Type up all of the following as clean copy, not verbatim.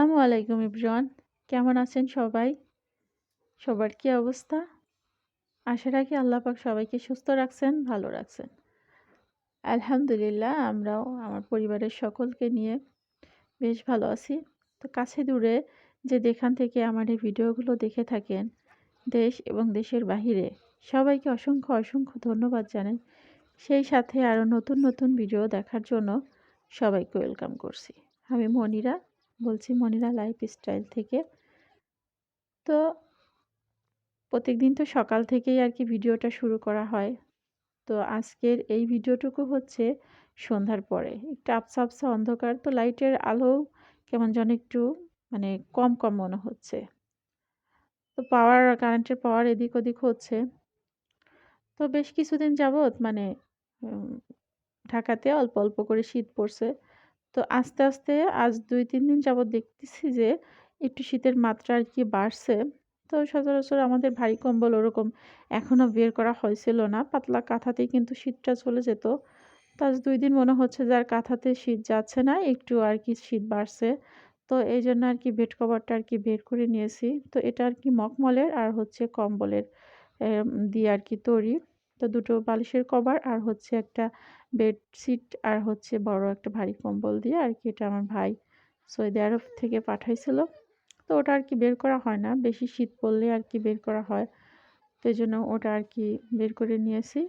আসসালামু আলাইকুম এভরিওয়ান। কেমন আছেন সবাই? সবার কি অবস্থা? আশা রাখি আল্লাহ পাক সবাইকে সুস্থ রাখছেন, ভালো রাখছেন। আলহামদুলিল্লাহ আমরাও আমার পরিবারের সকলকে নিয়ে বেশ ভালো আছি। তো কাছে দূরে যে যেখান থেকে আমার এই ভিডিওগুলো দেখে থাকেন, দেশ এবং দেশের বাহিরে সবাইকে অসংখ্য ধন্যবাদ জানাই। সেই সাথে আরও নতুন ভিডিও দেখার জন্য সবাইকে ওয়েলকাম করছি। আমি মনিরা বলছি, মনিরা লাইফস্টাইল থেকে। তো প্রত্যেকদিন তো সকাল থেকেই আর কি ভিডিওটা শুরু করা হয়। তো আজকের এই ভিডিওটুকু হচ্ছে সন্ধ্যার পরে। একটু আবছা অন্ধকার, তো লাইটের আলো কেমন যেন একটু মানে কম মনে হচ্ছে। তো কারেন্টের পাওয়ার এদিক ওদিক হচ্ছে। তো বেশ কিছুদিন যাবৎ মানে উম ঢাকাতে অল্প করে শীত পড়ছে। তো আস্তে আজ ২-৩ দিন যাবৎ দেখতেছি যে একটু শীতের মাত্রা আর কি বাড়ছে। তো সচরাচর আমাদের ভারী কম্বল ওরকম এখনো বের করা হয়েছিল না। পাতলা কাঁথাতেই কিন্তু শীতটা চলে যেত। তো আজ ২ দিন মনে হচ্ছে যে আর কাঁথাতে শীত যাচ্ছে না, একটু আর কি শীত বাড়ছে। তো এইজন্য আর কি বেড কভারটা আর কি বের করে নিয়েছি। তো এটা আর কি মখমলের আর হচ্ছে কম্বলের দিয়ে আর কি তৈরি। তো দুটো বালিশের কভার আর হচ্ছে একটা বেডশিট আর হচ্ছে বড় একটা ভারী কম্বল দিয়ে আর কি, এটা আমার ভাই সৌদি আরব থেকে পাঠাইছিল। তো ওটা আর কি বের করা হয় না, বেশি শীত পড়লে আর কি বের করা হয়। তো এইজন্য ওটা আর কি বের করে নিয়েছি।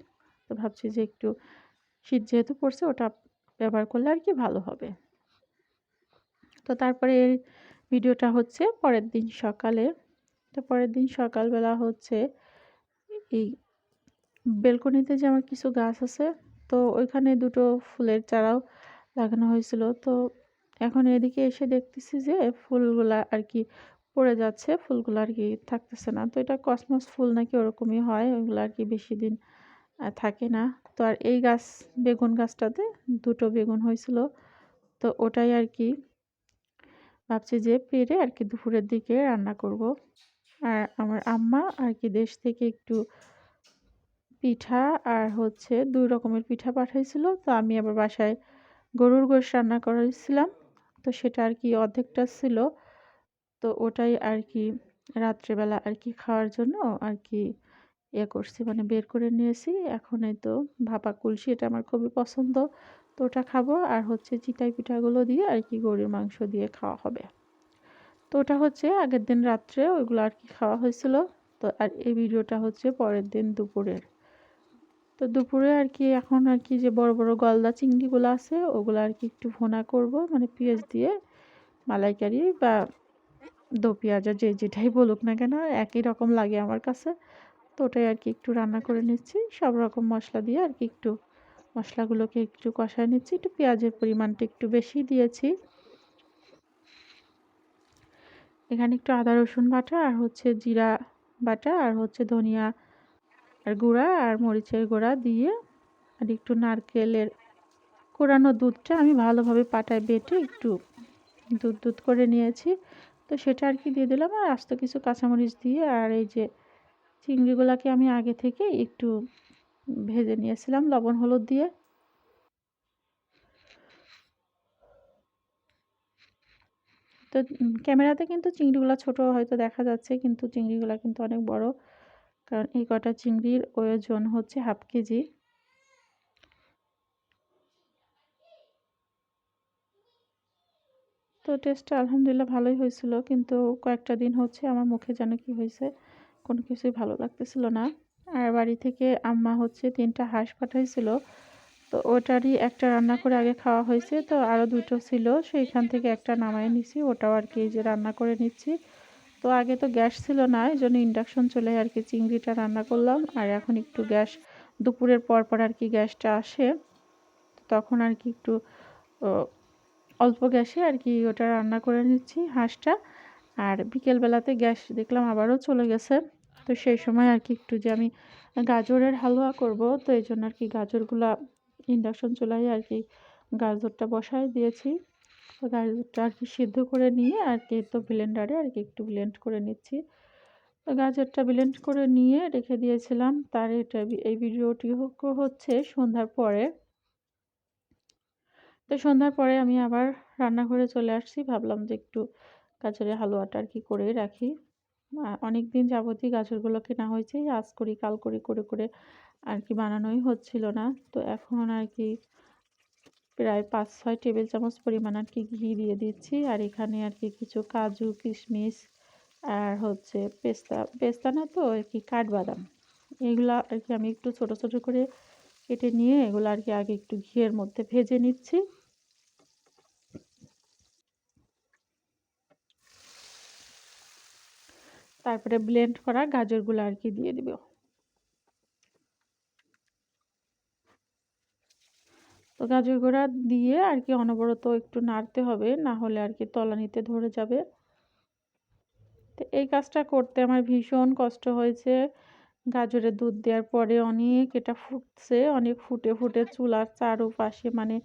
তো ভাবছি যে একটু শীত যেহেতু পড়ছে ওটা ব্যবহার করলে আর কি ভালো হবে। তো তারপরে এর ভিডিওটা হচ্ছে পরের দিন সকালে। তো পরের দিন সকালবেলা হচ্ছে এই বেলকনিতে যে আমার কিছু গাছ আছে, তো ওইখানে দুটো ফুলের চারাও লাগানো হয়েছিল। তো এখন এদিকে এসে দেখতেছি যে ফুলগুলা আর কি পড়ে যাচ্ছে, ফুলগুলো আর কি থাকতেছে না। তো এটা কসমস ফুল নাকি ওরকমই হয়, ওইগুলো আর কি বেশি দিন থাকে না। তো আর এই বেগুন গাছটাতে দুটো বেগুন হয়েছিল। তো ওটাই আর কি ভাবছি যে পেরে আর কি দুপুরের দিকে রান্না করব। আর আমার আম্মা আর কি দেশ থেকে একটু পিঠা আর হচ্ছে ২ রকমের পিঠা পাঠাইছিল। তো আমি আবার বাসায় গরুর গোশত রান্না করেছিলাম। তো সেটা আর কি অর্ধেকটা ছিল। তো ওটাই আর কি রাত্রেবেলা আর কি খাওয়ার জন্য আর কি করছি, মানে বের করে নিয়েছি। এখন এই তো ভাপা কুলসি, এটা আমার খুবই পছন্দ। তো ওটা খাবো আর হচ্ছে চিতই পিঠাগুলো দিয়ে আর কি গরুর মাংস দিয়ে খাওয়া হবে। তো ওটা হচ্ছে আগের দিন রাত্রে ওইগুলো আর কি খাওয়া হয়েছিল। তো আর এই ভিডিওটা হচ্ছে পরের দিন দুপুরের। তো দুপুরে আর কি এখন আর কি যে বড় গলদা চিংড়িগুলো আছে ওগুলো আর কি একটু ভুনা করব, মানে পেঁয়াজ দিয়ে মালাইকারি বা দো পেঁয়াজা যে যেটাই বলুক না কেন একই রকম লাগে আমার কাছে। তো ওটাই আর কি একটু রান্না করে নিচ্ছি সব রকম মশলা দিয়ে আর কি, একটু মশলাগুলোকে একটু কষায় নিচ্ছি, একটু পেঁয়াজের পরিমাণটা একটু বেশি দিয়েছি। এখানে একটু আদা রসুন বাটা আর হচ্ছে জিরা বাটা আর হচ্ছে ধনিয়া আর গুঁড়া আর মরিচের গুঁড়া দিয়ে আর একটু নারকেলের কোরানো দুধটা আমি ভালোভাবে পাটায় বেটে একটু দুধ করে নিয়েছি। তো সেটা আর কি দিয়ে দিলাম আর আস্ত কিছু কাঁচামরিচ দিয়ে, আর এই যে চিংড়িগুলোকে আমি আগে থেকে একটু ভেজে নিয়েছিলাম লবণ হলুদ দিয়ে। তো ক্যামেরাতে কিন্তু চিংড়িগুলো ছোট হয়তো দেখা যাচ্ছে, কিন্তু চিংড়িগুলো কিন্তু অনেক বড়, কারণ এই কটা চিংড়ির ওজন হচ্ছে 1/2 কেজি। তো টেস্টটা আলহামদুলিল্লাহ ভালোই হয়েছিল, কিন্তু কয়েকটা দিন হচ্ছে আমার মুখে যেন কি হয়েছে, কোনো কিছুই ভালো লাগতেছিল না। আর বাড়ি থেকে আম্মা হচ্ছে 3টা হাঁস পাঠাইছিল। তো ওটারই একটা রান্না করে আগে খাওয়া হয়েছে, তো আরও 2টো ছিল, সেইখান থেকে একটা নামায় নিছি, ওটাও আর কি যে রান্না করে নিচ্ছি। তো আগে তো গ্যাস ছিল না, এই জন্য ইন্ডাকশন চলে আর কি চিংড়িটা রান্না করলাম। আর এখন একটু গ্যাস দুপুরের পর আর কি গ্যাসটা আসে, তখন আর কি একটু অল্প গ্যাসে আর কি ওটা রান্না করে নিচ্ছি হাঁসটা। আর বিকেলবেলাতে গ্যাস দেখলাম আবারও চলে গেছে। তো সেই সময় আর কি একটু যে আমি গাজরের হালুয়া করব, তো এই জন্য আর কি গাজরগুলা ইন্ডাকশন চুলায় আর কি গাজরটা বসায় দিয়েছি। তো গাজরটা আর কি সিদ্ধ করে নিয়ে আর কি তো ব্লেন্ডারে আর কি একটু ব্লেন্ড করে নিচ্ছি। তো গাজরটা ব্লেন্ড করে নিয়ে রেখে দিয়েছিলাম। তার এই ভিডিওটি হচ্ছে সন্ধ্যার পরে। তো সন্ধ্যার পরে আমি আবার রান্নাঘরে চলে আসছি, ভাবলাম যে একটু গাজরের হালুয়াটা আর কি করে রাখি। অনেক দিন যাবতই গাজরগুলো কেনা হয়েছে, আজ করি কাল করি করে করে আর কি বানানোই হচ্ছিল না। তো এখন আর কি প্রায় 5-6 টেবিল চামচ পরিমাণ আর কি ঘি দিয়ে দিচ্ছি। আর এখানে আর কি কিছু কাজু কিশমিশ আর হচ্ছে পেস্তা, পেস্তা না তো আর কি কাঠবাদাম, এগুলা আর কি আমি একটু ছোট ছোট করে কেটে নিয়ে এগুলো আর কি আগে একটু ঘিয়ের মধ্যে ভেজে নিচ্ছি। তারপরে ব্লেন্ড করা গাজরগুলো আর কি দিয়ে দিব। তো গাজর গুঁড়া দিয়ে আর কি অনবরত একটু নাড়তে হবে, না হলে আর কি তলানিতে ধরে যাবে। তো এই কাজটা করতে আমার ভীষণ কষ্ট হয়েছে। গাজরের দুধ দেওয়ার পরে অনেক এটা ফুটছে, অনেক ফুটে ফুটে চুলার চারপাশে মানে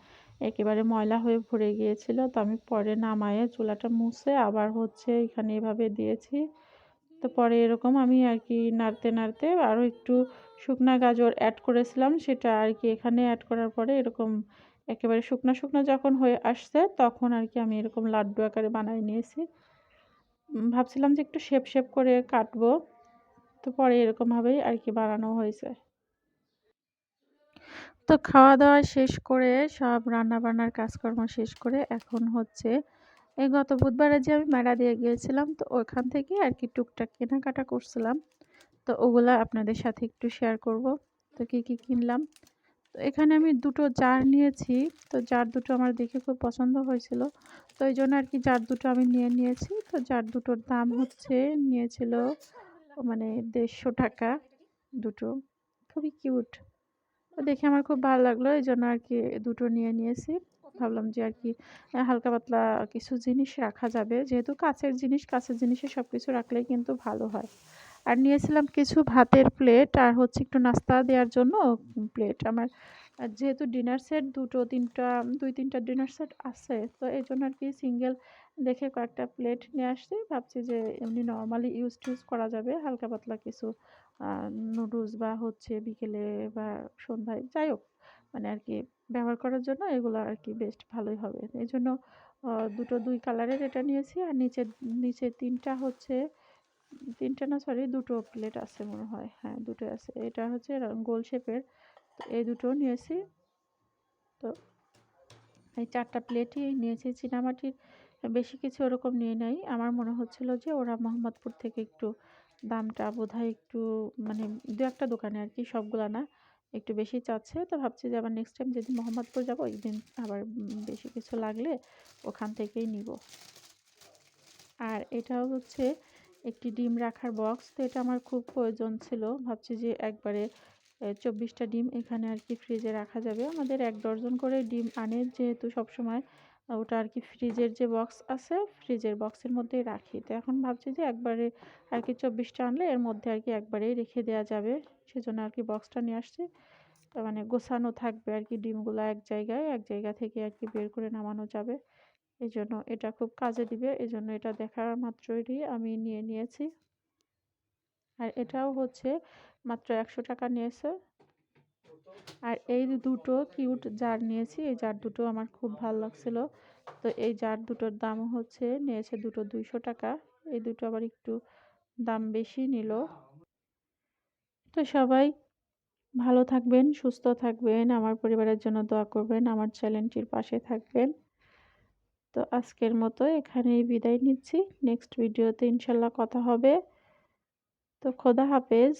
একেবারে ময়লা হয়ে ভরে গিয়েছিল। তো আমি পরে নামায়ে চুলাটা মুছে আবার হচ্ছে এখানে এভাবে দিয়েছি। তো পরে এরকম আমি আর কি নাড়তে নাড়তে আরও একটু শুকনা গাজর অ্যাড করেছিলাম, সেটা আর কি এখানে অ্যাড করার পরে এরকম একেবারে শুকনা শুকনা যখন হয়ে আসছে তখন আর কি আমি এরকম লাড্ডু আকারে বানিয়ে নিয়েছি। ভাবছিলাম যে একটু শেপ শেপ করে কাটবো, তো পরে এরকমভাবেই আর কি বানানো হয়েছে। তো খাওয়া দাওয়া শেষ করে সব রান্না বান্নার কাজকর্ম শেষ করে এখন হচ্ছে এই গত বুধবারে যে আমি মেলা দিয়ে গিয়েছিলাম, তো ওইখান থেকে আর কি টুকটাক কেনাকাটা করছিলাম। তো ওগুলা আপনাদের সাথে একটু শেয়ার করব। তো কী কী কিনলাম। তো এখানে আমি দুটো জার নিয়েছি। তো জার দুটো আমার দেখে খুব পছন্দ হয়েছিল, তো এই জন্য আর কি জার দুটো আমি নিয়েছি। তো জার দুটোর দাম হচ্ছে নিয়েছিল মানে 150 টাকা দুটো। খুবই কিউট, তো দেখে আমার খুব ভালো লাগলো, এই জন্য আর কি দুটো নিয়েছি। ভাবলাম যে আর কি হালকা পাতলা কিছু জিনিস রাখা যাবে, যেহেতু কাছের জিনিসে সব কিছু রাখলেই কিন্তু ভালো হয়। আর নিয়েছিলাম কিছু ভাতের প্লেট আর হচ্ছে একটু নাস্তা দেওয়ার জন্য প্লেট। আমার যেহেতু ডিনার সেট দুই তিনটা ডিনার সেট আছে, তো এই জন্য আর কি সিঙ্গেল দেখে কয়েকটা প্লেট নিয়ে আসছি। ভাবছি যে এমনি নর্মালি ইউজ করা যাবে হালকা পাতলা কিছু নুডলস বা হচ্ছে বিকেলে বা সন্ধ্যায় যাই হোক, মানে আর কি ব্যবহার করার জন্য এগুলো আর কি বেস্ট ভালোই হবে। এই জন্য দুই কালারের এটা নিয়েছি। আর নিচে নিচে তিনটা না সরি দুটো প্লেট আছে মনে হয়, হ্যাঁ দুটো আছে। এটা হচ্ছে গোল শেপের, তো এই দুটো নিয়েছি। তো এই 4টা প্লেটই নিয়েছি চীনামাটির, বেশি কিছু ওরকম নিয়ে নাই। আমার মনে হচ্ছিল যে ওরা মোহাম্মদপুর থেকে একটু দামটা বোধহয় একটু মানে দু একটা দোকানে আর কি, সবগুলা না, একটু বেশি চাচ্ছে। তো ভাবছি যে আবার নেক্সট টাইম যদি মোহাম্মদপুর যাবো একদিন আবার বেশি কিছু লাগলে ওখান থেকেই নিব। আর এটাও হচ্ছে একটি ডিম রাখার বক্স, তো এটা আমার খুব প্রয়োজন ছিল। ভাবছি যে একবারে 24টা ডিম এখানে আর কি ফ্রিজে রাখা যাবে। আমাদের 1 ডজন করে ডিম আনে যেহেতু সবসময়, ওটা আর কি ফ্রিজের যে বক্স আছে ফ্রিজের বক্সের মধ্যেই রাখি। তো এখন ভাবছি যে একবারে আর কি 24টা আনলে এর মধ্যে আর কি একবারেই রেখে দেওয়া যাবে, সেজন্য আর কি বক্সটা নিয়ে আসছি। মানে গোছানো থাকবে আর কি, ডিমগুলো এক জায়গা থেকে আর কি বের করে নামানো যাবে। এই জন্য এটা খুব কাজে দিবে, এই জন্য এটা দেখার মাত্রই আমি নিয়েছি। আর এটাও হচ্ছে মাত্র 100 টাকা নিয়েছে। আর এই দুটো কিউট জার নিয়েছি, এই জার দুটো আমার খুব ভালো লাগছিল। তো এই জার দুটোর দাম হচ্ছে নিয়েছে দুটো 200 টাকা। এই দুটো আবার একটু দাম বেশি নিল। তো সবাই ভালো থাকবেন, সুস্থ থাকবেন, আমার পরিবারের জন্য দোয়া করবেন, আমার চ্যানেলটির পাশে থাকবেন। তো আজকের মতো এখানেই বিদায় নিচ্ছি। নেক্সট ভিডিওতে ইনশাল্লাহ কথা হবে। তো খোদা হাফেজ।